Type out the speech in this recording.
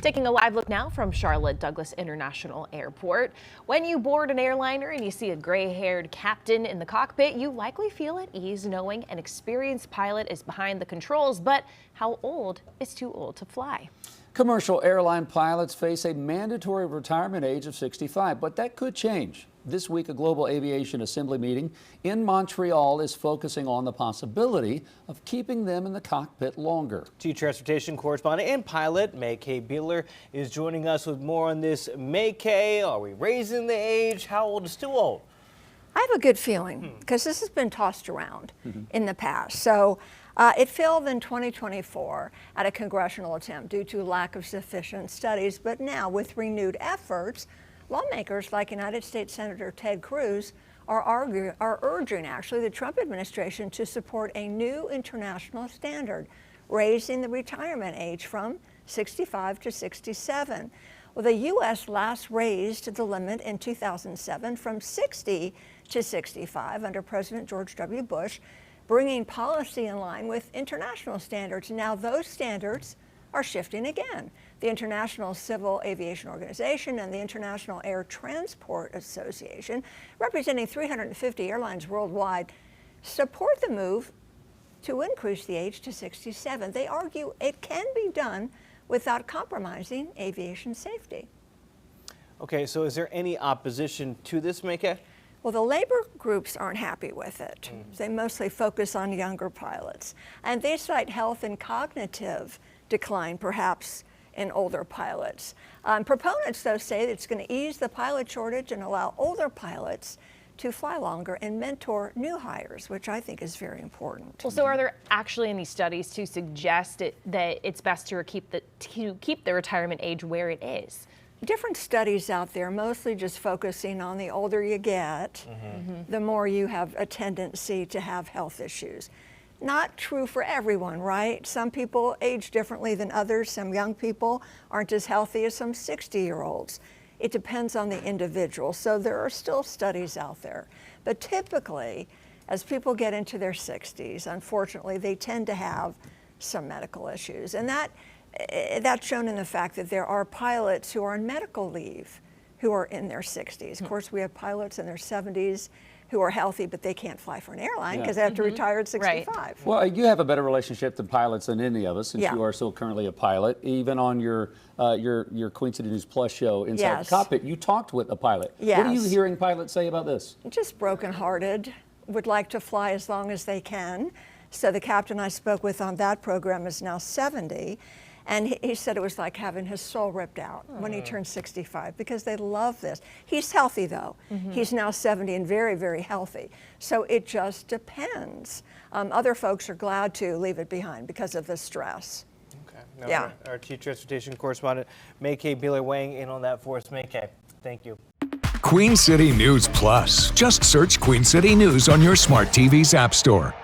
Taking a live look now from Charlotte Douglas International Airport. When you board an airliner and you see a gray-haired captain in the cockpit, you likely feel at ease knowing an experienced pilot is behind the controls. But how old is too old to fly? Commercial airline pilots face a mandatory retirement age of 65, but that could change. This week, a global aviation assembly meeting in Montreal is focusing on the possibility of keeping them in the cockpit longer. Chief Transportation Correspondent and pilot May K. Beeler is joining us with more on this. May K, are we raising the age? How old is too old? I have a good feeling because this has been tossed around in the past. So it failed in 2024 at a congressional attempt due to lack of sufficient studies. But now, with renewed efforts, lawmakers like United States Senator Ted Cruz are urging the Trump administration to support a new international standard, raising the retirement age from 65 to 67. Well, the U.S. last raised the limit in 2007 from 60 to 65 under President George W. Bush, bringing policy in line with international standards. Now those standards are shifting again. The International Civil Aviation Organization and the International Air Transport Association, representing 350 airlines worldwide, support the move to increase the age to 67. They argue it can be done without compromising aviation safety. Okay, so is there any opposition to this, May K? Well, the labor groups aren't happy with it. They mostly focus on younger pilots. And they cite health and cognitive decline, perhaps, in older pilots. Proponents, though, say that it's going to ease the pilot shortage and allow older pilots to fly longer and mentor new hires, which I think is very important. Well, so are there actually any studies to suggest that it's best to keep the retirement age where it is? Different studies out there, mostly just focusing on the older you get, the more you have a tendency to have health issues. Not true for everyone, right? Some people age differently than others. Some young people aren't as healthy as some 60-year-olds. It depends on the individual. So there are still studies out there. But typically, as people get into their 60s, unfortunately, they tend to have some medical issues. And that's shown in the fact that there are pilots who are on medical leave who are in their 60s. Of course, we have pilots in their 70s who are healthy, but they can't fly for an airline because they have to retire at 65. Right. Well, you have a better relationship to pilots than any of us, since you are still currently a pilot. Even on your Queen City News Plus show, Inside the Cockpit, you talked with a pilot. Yes. What are you hearing pilots say about this? Just brokenhearted, would like to fly as long as they can. So the captain I spoke with on that program is now 70. And he said it was like having his soul ripped out when he turned 65, because they love this. He's healthy, though. He's now 70 and very, very healthy. So it just depends. Other folks are glad to leave it behind because of the stress. Okay. Now our Chief Transportation Correspondent, May K. Beeler, weighing in on that for us. May K, thank you. Queen City News Plus. Just search Queen City News on your smart TV's app store.